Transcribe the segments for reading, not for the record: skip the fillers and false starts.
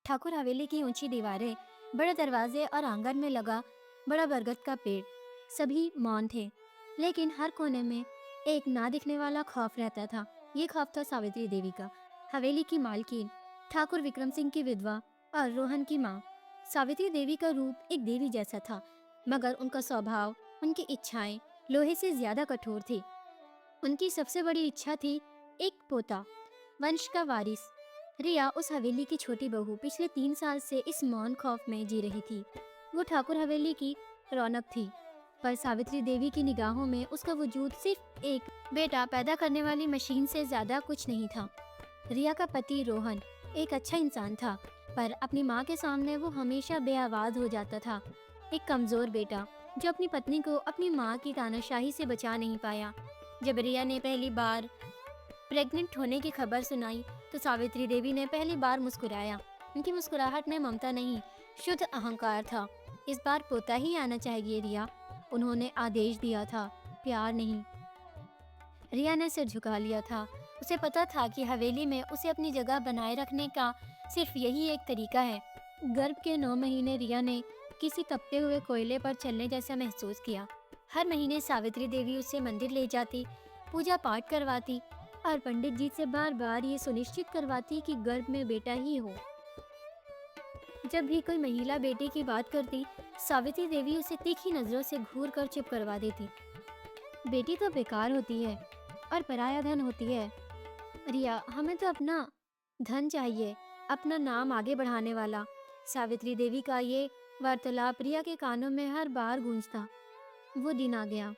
ठाकुर हवेली की ऊंची दीवारें, बड़े दरवाजे और आंगन में लगा बड़ा बरगद का पेड़, सभी मौन थे। लेकिन हर कोने में एक ना दिखने वाला खौफ रहता था। ये खौफ था सावित्री देवी का, हवेली की मालकिन, ठाकुर विक्रम सिंह की विधवा और रोहन की माँ। सावित्री देवी का रूप एक देवी जैसा था, मगर उनका स्वभाव, उनकी इच्छाएं लोहे से ज्यादा कठोर थी। उनकी सबसे बड़ी इच्छा थी एक पोता, वंश का वारिस। रिया, उस हवेली की छोटी बहू, पिछले 3 साल से इस मौन खौफ में जी रही थी। वो ठाकुर हवेली की रौनक थी, पर सावित्री देवी की निगाहों में उसका वजूद सिर्फ एक बेटा पैदा करने वाली मशीन से ज्यादा कुछ नहीं था। रिया का पति रोहन एक अच्छा इंसान था, पर अपनी माँ के सामने वो हमेशा बेआवाज हो जाता था। एक कमजोर बेटा जो अपनी पत्नी को अपनी माँ की तानाशाही से बचा नहीं पाया। जब रिया ने पहली बार प्रेग्नेंट होने की खबर सुनाई तो सावित्री देवी ने पहली बार मुस्कुराया। उनकी मुस्कुराहट में ममता नहीं, शुद्ध अहंकार था। इस बार पोता ही आना चाहिए रिया, उन्होंने आदेश दिया था, प्यार नहीं। रिया ने सिर झुका लिया था। उसे पता था कि हवेली में उसे अपनी जगह बनाए रखने का सिर्फ यही एक तरीका है। गर्भ के 9 महीने रिया ने किसी तपते हुए कोयले पर चलने जैसा महसूस किया। हर महीने सावित्री देवी उसे मंदिर ले जाती, पूजा पाठ करवाती और पंडित जी से बार बार ये सुनिश्चित करवाती कि गर्भ में बेटा ही हो। जब भी कोई महिला बेटे की बात करती, सावित्री देवी उसे तीखी नजरों से घूर कर चुप करवा देती। बेटी तो बेकार होती है और पराया धन होती है। रिया, हमें तो अपना धन चाहिए, अपना नाम आगे बढ़ाने वाला। सावित्री देवी का ये वार्तालाप रिया के कानों में हर बार गूंजता। वो दिन आ गया।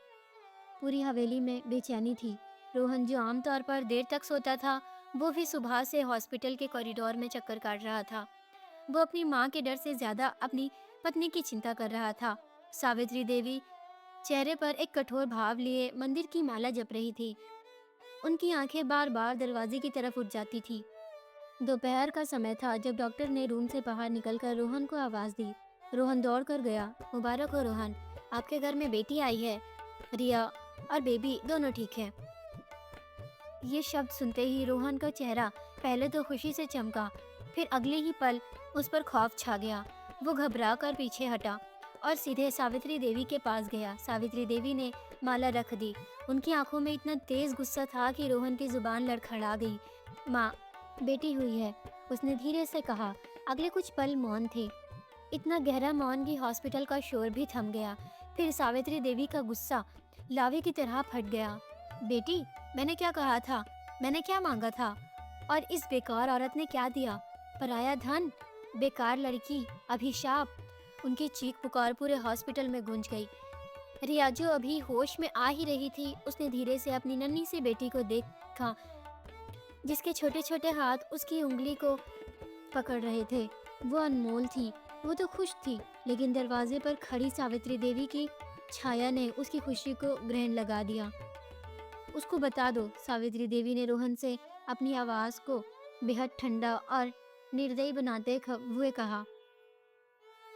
पूरी हवेली में बेचैनी थी। रोहन, जो आमतौर पर देर तक सोता था, वो भी सुबह से हॉस्पिटल के कॉरिडोर में चक्कर काट रहा था। वो अपनी माँ के डर से ज्यादा अपनी पत्नी की चिंता कर रहा था। सावित्री देवी चेहरे पर एक कठोर भाव लिए मंदिर की माला जप रही थी। उनकी आंखें बार बार दरवाजे की तरफ उठ जाती थी। दोपहर का समय था जब डॉक्टर ने रूम से बाहर निकलकर रोहन को आवाज दी। रोहन दौड़ कर गया। मुबारक हो रोहन, आपके घर में बेटी आई है। रिया और बेबी दोनों ठीक है। ये शब्द सुनते ही रोहन का चेहरा पहले तो खुशी से चमका, फिर अगले ही पल उस पर खौफ छा गया। वो घबरा कर पीछे हटा और सीधे सावित्री देवी के पास गया। सावित्री देवी ने माला रख दी। उनकी आंखों में इतना तेज गुस्सा था कि रोहन की जुबान लड़खड़ा गई। माँ, बेटी हुई है, उसने धीरे से कहा। अगले कुछ पल मौन थे, इतना गहरा मौन कि हॉस्पिटल का शोर भी थम गया। फिर सावित्री देवी का गुस्सा लावे की तरह फट गया। बेटी, मैंने क्या कहा था, मैंने क्या मांगा था, और इस बेकार औरत ने क्या दिया? पराया धन, बेकार लड़की, अभिशाप। उनकी चीख पुकार पूरे हॉस्पिटल में गूंज गई। रिया, जो अभी होश में आ ही रही थी, उसने धीरे से अपनी नन्ही सी बेटी को देखा, जिसके छोटे छोटे हाथ उसकी उंगली को पकड़ रहे थे। वो अनमोल थी, वो तो खुश थी, लेकिन दरवाजे पर खड़ी सावित्री देवी की छाया ने उसकी खुशी को ग्रहण लगा दिया। उसको बता दो, सावित्री देवी ने रोहन से अपनी आवाज को बेहद ठंडा और निर्दयी बनाते हुए कहा।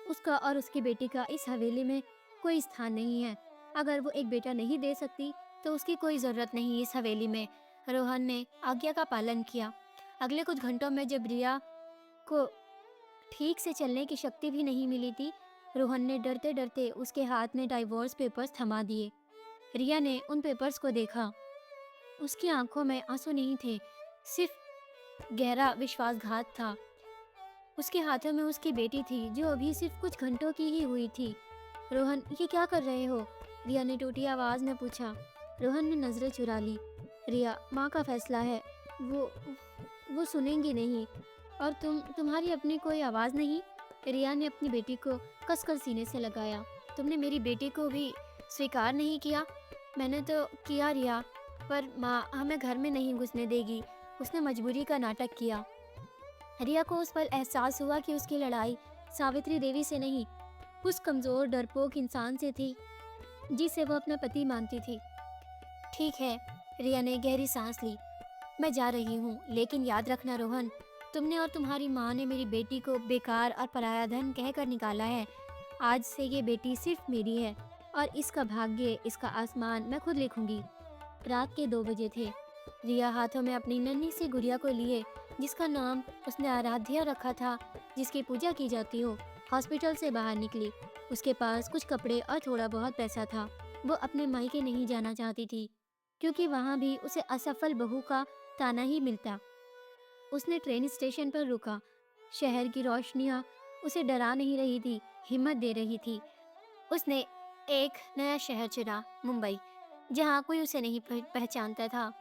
उसका और उसकी बेटी का इस हवेली में कोई स्थान नहीं है। अगर वो एक बेटा नहीं दे सकती तो उसकी कोई जरूरत नहीं इस हवेली में। रोहन ने आज्ञा का पालन किया। अगले कुछ घंटों में जब रिया को ठीक से चलने की शक्ति भी नहीं मिली थी, रोहन ने डरते डरते उसके हाथ में डाइवोर्स पेपर्स थमा दिए। रिया ने उन पेपर्स को देखा। उसकी आंखों में आंसू नहीं थे, सिर्फ गहरा विश्वासघात था। उसके हाथों में उसकी बेटी थी, जो अभी सिर्फ कुछ घंटों की ही हुई थी। रोहन, ये क्या कर रहे हो? रिया ने टूटी आवाज में पूछा। रोहन ने नजरें चुरा ली। रिया, माँ का फैसला है, वो सुनेंगी नहीं। और तुम्हारी अपनी कोई आवाज नहीं? रिया ने अपनी बेटी को कसकर सीने से लगाया। तुमने मेरी बेटी को भी स्वीकार नहीं किया? मैंने तो किया रिया, पर माँ हमें घर में नहीं घुसने देगी। उसने मजबूरी का नाटक किया। रिया को उस पल एहसास हुआ कि उसकी लड़ाई सावित्री देवी से नहीं, उस कमजोर डरपोक इंसान से थी जिसे वो अपना पति मानती थी। ठीक है, रिया ने गहरी सांस ली। मैं जा रही हूँ, लेकिन याद रखना रोहन, तुमने और तुम्हारी माँ ने मेरी बेटी को बेकार और पराया धन कहकर निकाला है। आज से ये बेटी सिर्फ मेरी है और इसका भाग्य, इसका आसमान मैं खुद लिखूंगी। रात के 2 बजे थे। रिया हाथों में अपनी नन्ही सी गुड़िया को लिए, जिसका नाम उसने आराध्या रखा था, जिसकी पूजा की जाती हो, हॉस्पिटल से बाहर निकली। उसके पास कुछ कपड़े और थोड़ा बहुत पैसा था। वो अपने मायके नहीं जाना चाहती थी, क्योंकि वहाँ भी उसे असफल बहू का ताना ही मिलता। उसने ट्रेन स्टेशन पर रुका। शहर की रोशनियाँ उसे डरा नहीं रही थी, हिम्मत दे रही थी। उसने एक नया शहर चुना, मुंबई, जहाँ कोई उसे नहीं पहचानता था,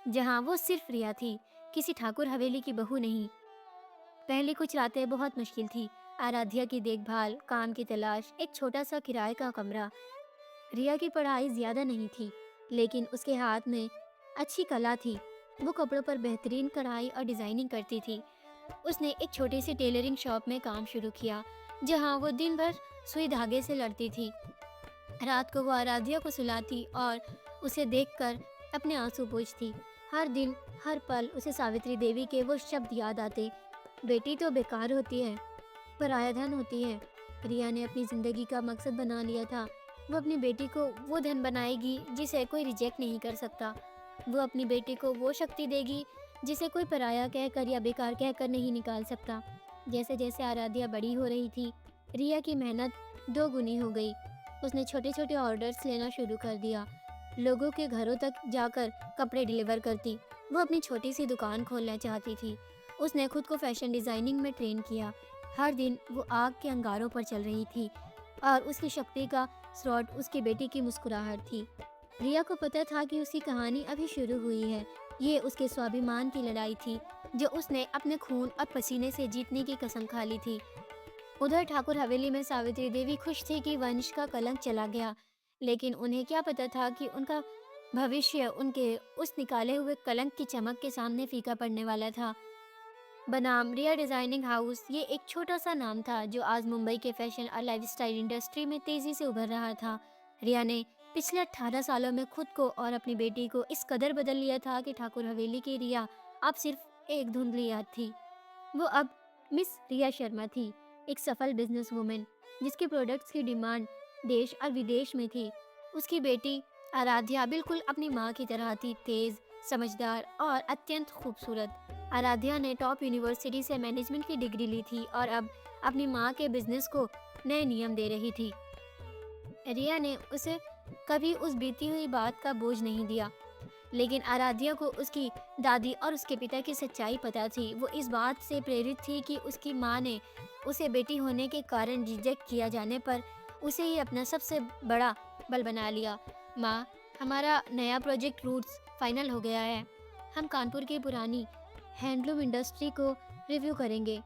जहाँ वो सिर्फ रिया थी, किसी ठाकुर हवेली की बहू नहीं। पहली कुछ रातें बहुत मुश्किल थी। आराध्या की देखभाल, काम की तलाश, एक छोटा सा किराए का कमरा। रिया की पढ़ाई ज्यादा नहीं थी, लेकिन उसके हाथ में अच्छी कला थी। वो कपड़ों पर बेहतरीन कढ़ाई और डिजाइनिंग करती थी। उसने एक छोटी सी टेलरिंग शॉप में काम शुरू किया, जहाँ वो दिन भर सुई धागे से लड़ती थी। रात को वो आराध्या को सुलाती और उसे देखकर अपने आंसू पोंछती। हर दिन, हर पल उसे सावित्री देवी के वो शब्द याद आते, बेटी तो बेकार होती है, पराया धन होती है। रिया ने अपनी जिंदगी का मकसद बना लिया था। वो अपनी बेटी को वो धन बनाएगी जिसे कोई रिजेक्ट नहीं कर सकता। वो अपनी बेटी को वो शक्ति देगी जिसे कोई पराया कहकर या बेकार कहकर नहीं निकाल सकता। जैसे जैसे आराध्या बड़ी हो रही थी, रिया की मेहनत दो गुनी हो गई। उसने छोटे छोटे ऑर्डर्स लेना शुरू कर दिया, लोगों के घरों तक जाकर कपड़े डिलीवर करती। वो अपनी छोटी सी दुकान खोलना चाहती थी। उसने खुद को फैशन डिजाइनिंग में ट्रेन किया। हर दिन वो आग के अंगारों पर चल रही थी, और उसकी शक्ति का स्रोत उसकी बेटी की मुस्कुराहट थी। रिया को पता था कि उसकी कहानी अभी शुरू हुई है। ये उसके स्वाभिमान की लड़ाई थी, जो उसने अपने खून और पसीने से जीतने की कसम खा ली थी। उधर ठाकुर हवेली में सावित्री देवी खुश थी कि वंश का कलंक चला गया, लेकिन उन्हें क्या पता था कि उनका भविष्य उनके उस निकाले हुए कलंक की चमक के सामने फीका पड़ने वाला था। बनाम रिया डिजाइनिंग हाउस, ये एक छोटा सा नाम था जो आज मुंबई के फैशन और लाइफस्टाइल इंडस्ट्री में तेजी से उभर रहा था। रिया ने पिछले 18 सालों में खुद को और अपनी बेटी को इस कदर बदल लिया था कि ठाकुर हवेली की रिया अब सिर्फ एक धुंधली याद थी। वो अब मिस रिया शर्मा थी, एक सफल बिजनेस वुमेन जिसके प्रोडक्ट्स की डिमांड देश और विदेश में थी। उसकी बेटी आराध्या बिल्कुल अपनी माँ की तरह थी, तेज, समझदार और अत्यंत खूबसूरत। आराध्या ने टॉप यूनिवर्सिटी से मैनेजमेंट की डिग्री ली थी और अब अपनी माँ के बिजनेस को नए नियम दे रही थी। रिया ने उसे कभी उस बीती हुई बात का बोझ नहीं दिया, लेकिन आराध्या को उसकी दादी और उसके पिता की सच्चाई पता थी। वो इस बात से प्रेरित थी कि उसकी माँ ने उसे बेटी होने के कारण रिजेक्ट किया जाने पर उसे ही अपना सबसे बड़ा बल बना लिया। माँ, हमारा नया प्रोजेक्ट रूट्स फाइनल हो गया है। हम कानपुर की पुरानी हैंडलूम इंडस्ट्री को रिव्यू करेंगे,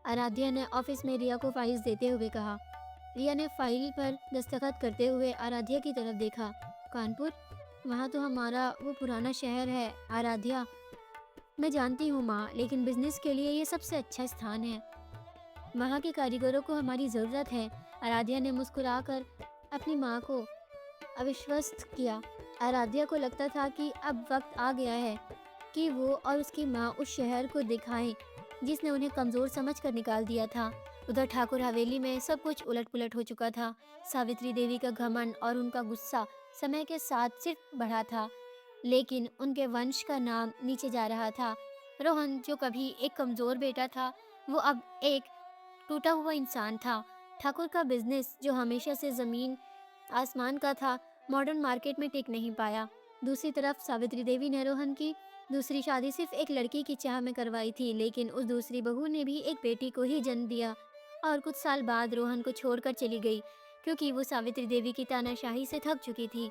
आराध्या ने ऑफिस में रिया को फाइल्स देते हुए कहा। रिया ने फाइल पर दस्तखत करते हुए आराध्या की तरफ देखा। कानपुर? वहाँ तो हमारा वो पुराना शहर है आराध्या। मैं जानती हूँ माँ, लेकिन बिजनेस के लिए ये सबसे अच्छा स्थान है। वहाँ के कारीगरों को हमारी ज़रूरत है। आराध्या ने मुस्कुराकर अपनी माँ को अविश्वस्त किया। आराध्या को लगता था कि अब वक्त आ गया है कि वो और उसकी माँ उस शहर को दिखाएं जिसने उन्हें कमज़ोर समझकर निकाल दिया था। उधर ठाकुर हवेली में सब कुछ उलट-पुलट हो चुका था। सावित्री देवी का घमंड और उनका गुस्सा समय के साथ सिर्फ बढ़ा था, लेकिन उनके वंश का नाम नीचे जा रहा था। रोहन, जो कभी एक कमज़ोर बेटा था, वो अब एक टूटा हुआ इंसान था। ठाकुर का बिजनेस, जो हमेशा से ज़मीन आसमान का था, मॉडर्न मार्केट में टिक नहीं पाया। दूसरी तरफ सावित्री देवी ने रोहन की दूसरी शादी सिर्फ एक लड़की की चाह में करवाई थी, लेकिन उस दूसरी बहू ने भी एक बेटी को ही जन्म दिया और कुछ साल बाद रोहन को छोड़कर चली गई, क्योंकि वो सावित्री देवी की तानाशाही से थक चुकी थी।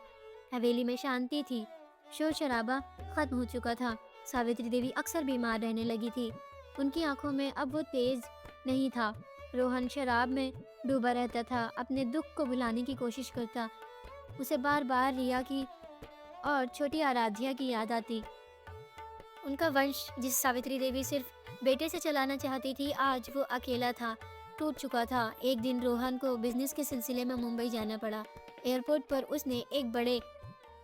हवेली में शांति थी, शोर शराबा खत्म हो चुका था। सावित्री देवी अक्सर बीमार रहने लगी थी। उनकी आंखों में अब वो तेज नहीं था। रोहन शराब में डूबा रहता था, अपने दुख को भुलाने की कोशिश करता। उसे बार बार रिया की और छोटी आराध्या की याद आती। उनका वंश, जिस सावित्री देवी सिर्फ बेटे से चलाना चाहती थी, आज वो अकेला था, टूट चुका था। एक दिन रोहन को बिजनेस के सिलसिले में मुंबई जाना पड़ा। एयरपोर्ट पर उसने एक बड़े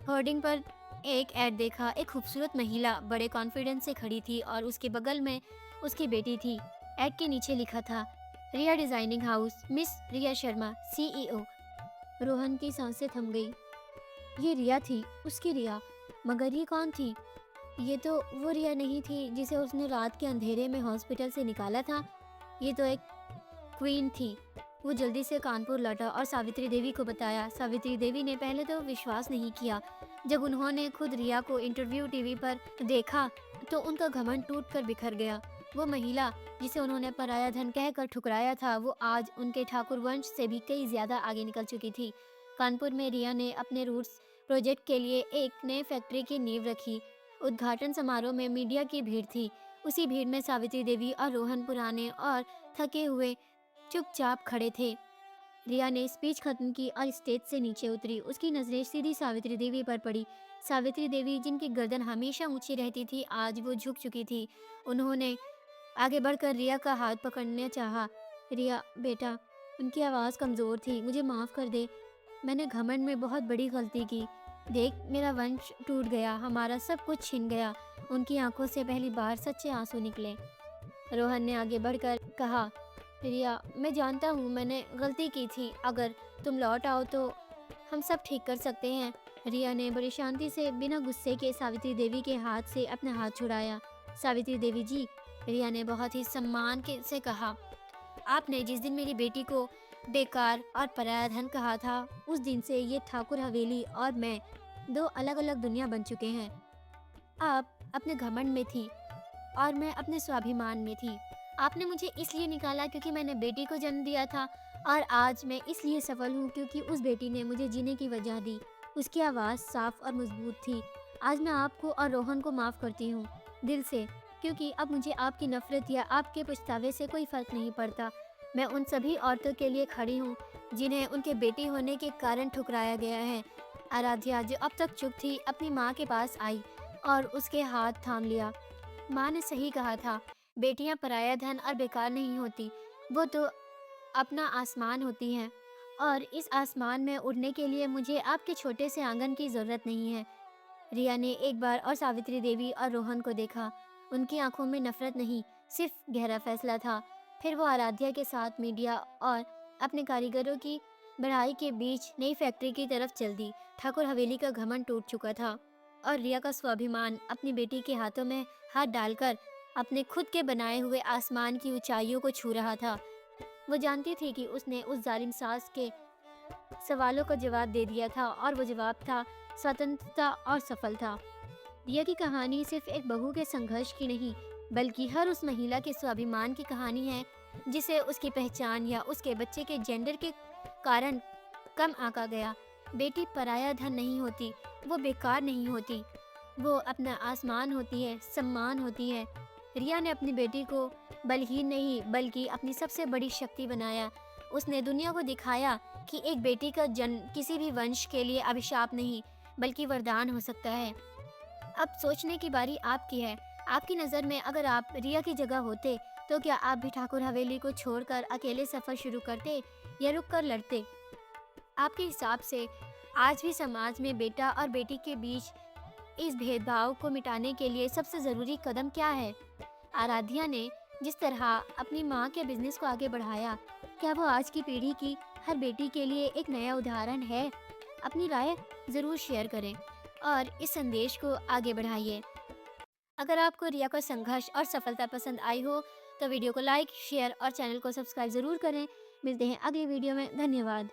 होर्डिंग पर एक ऐड देखा। एक खूबसूरत महिला बड़े कॉन्फिडेंस से खड़ी थी और उसके बगल में उसकी बेटी थी। ऐड के नीचे लिखा था, रिया designing house, miss Riya Sharma, CEO। Rohan की सांसें थम गई। ये रिया थी, उसकी रिया, मगर ये कौन थी? ये तो वो रिया नहीं थी जिसे उसने रात के अंधेरे में हॉस्पिटल से निकाला था। ये तो एक क्वीन थी। वो जल्दी से कानपुर लौटा और सावित्री देवी को बताया। सावित्री देवी ने पहले तो विश्वास नहीं किया। जब उन्होंने खुद रिया को इंटरव्यू टीवी पर देखा तो उनका घमंड टूट कर बिखर गया। वो महिला जिसे उन्होंने पराया धन कहकर ठुकराया था, वो आज उनके ठाकुर वंश से भी कई ज्यादा आगे निकल चुकी थी। कानपुर में रिया ने अपने रूट्स प्रोजेक्ट के लिए एक नए फैक्ट्री की नींव रखी। उद्घाटन समारोह में मीडिया की भीड़ थी। उसी भीड़ में सावित्री देवी और रोहन पुराने और थके हुए चुपचाप खड़े थे। रिया ने स्पीच खत्म की और स्टेज से नीचे उतरी। उसकी नजरें सीधी सावित्री देवी पर पड़ी। सावित्री देवी, जिनकी गर्दन हमेशा ऊंची रहती थी, आज वो झुक चुकी थी। उन्होंने आगे बढ़कर रिया का हाथ पकड़ना चाहा। रिया बेटा, उनकी आवाज़ कमज़ोर थी, मुझे माफ़ कर दे। मैंने घमंड में बहुत बड़ी गलती की। देख, मेरा वंश टूट गया, हमारा सब कुछ छिन गया। उनकी आंखों से पहली बार सच्चे आंसू निकले। रोहन ने आगे बढ़कर कहा, रिया, मैं जानता हूँ मैंने गलती की थी। अगर तुम लौट आओ तो हम सब ठीक कर सकते हैं। रिया ने बड़ी शांति से बिना गुस्से के सावित्री देवी के हाथ से अपना हाथ छुड़ाया। सावित्री देवी जी, रिया ने बहुत ही सम्मान के से कहा, आपने जिस दिन मेरी बेटी को बेकार और पराया धन कहा था, उस दिन से ये ठाकुर हवेली और मैं दो अलग अलग दुनिया बन चुके हैं। आप अपने घमंड में थी और मैं अपने स्वाभिमान में थी। आपने मुझे इसलिए निकाला क्योंकि मैंने बेटी को जन्म दिया था, और आज मैं इसलिए सफल हूँ क्योंकि उस बेटी ने मुझे जीने की वजह दी। उसकी आवाज़ साफ और मजबूत थी। आज मैं आपको और रोहन को माफ़ करती हूँ, दिल से, क्योंकि अब मुझे आपकी नफरत या आपके पछतावे से कोई फर्क नहीं पड़ता। मैं उन सभी औरतों के लिए खड़ी हूँ जिन्हें उनके बेटी होने के कारण ठुकराया गया है। आराध्या, जो अब तक चुप थी, अपनी माँ के पास आई और उसके हाथ थाम लिया। माँ ने सही कहा था, बेटियां पराया धन और बेकार नहीं होती, वो तो अपना आसमान होती हैं, और इस आसमान में उड़ने के लिए मुझे आपके छोटे से आंगन की ज़रूरत नहीं है। रिया ने एक बार और सावित्री देवी और रोहन को देखा। उनकी आंखों में नफरत नहीं, सिर्फ गहरा फैसला था। फिर वो आराध्या के साथ मीडिया और अपने कारीगरों की बढ़ाई के बीच नई फैक्ट्री की तरफ चल दी। ठाकुर हवेली का घमंड टूट चुका था और रिया का स्वाभिमान अपनी बेटी के हाथों में हाथ डालकर अपने खुद के बनाए हुए आसमान की ऊंचाइयों को छू रहा था। वो जानती थी कि उसने उस जालिम सास के सवालों का जवाब दे दिया था, और वो जवाब था स्वतंत्रता और सफलता। रिया की कहानी सिर्फ एक बहू के संघर्ष की नहीं, बल्कि हर उस महिला के स्वाभिमान की कहानी है जिसे उसकी पहचान या उसके बच्चे के जेंडर के कारण कम आंका गया। बेटी पराया धन नहीं होती, वो बेकार नहीं होती, वो अपना आसमान होती है, सम्मान होती है। रिया ने अपनी बेटी को बलहीन नहीं बल्कि अपनी सबसे बड़ी शक्ति बनाया। उसने दुनिया को दिखाया कि एक बेटी का जन्म किसी भी वंश के लिए अभिशाप नहीं बल्कि वरदान हो सकता है। अब सोचने की बारी आपकी है। आपकी नज़र में अगर आप रिया की जगह होते तो क्या आप भी ठाकुर हवेली को छोड़कर अकेले सफ़र शुरू करते या रुक कर लड़ते? आपके हिसाब से आज भी समाज में बेटा और बेटी के बीच इस भेदभाव को मिटाने के लिए सबसे ज़रूरी कदम क्या है? आराध्या ने जिस तरह अपनी माँ के बिजनेस को आगे बढ़ाया, क्या वो आज की पीढ़ी की हर बेटी के लिए एक नया उदाहरण है? अपनी राय ज़रूर शेयर करें और इस संदेश को आगे बढ़ाइए। अगर आपको रिया का संघर्ष और सफलता पसंद आई हो तो वीडियो को लाइक, शेयर और चैनल को सब्सक्राइब ज़रूर करें। मिलते हैं अगली वीडियो में। धन्यवाद।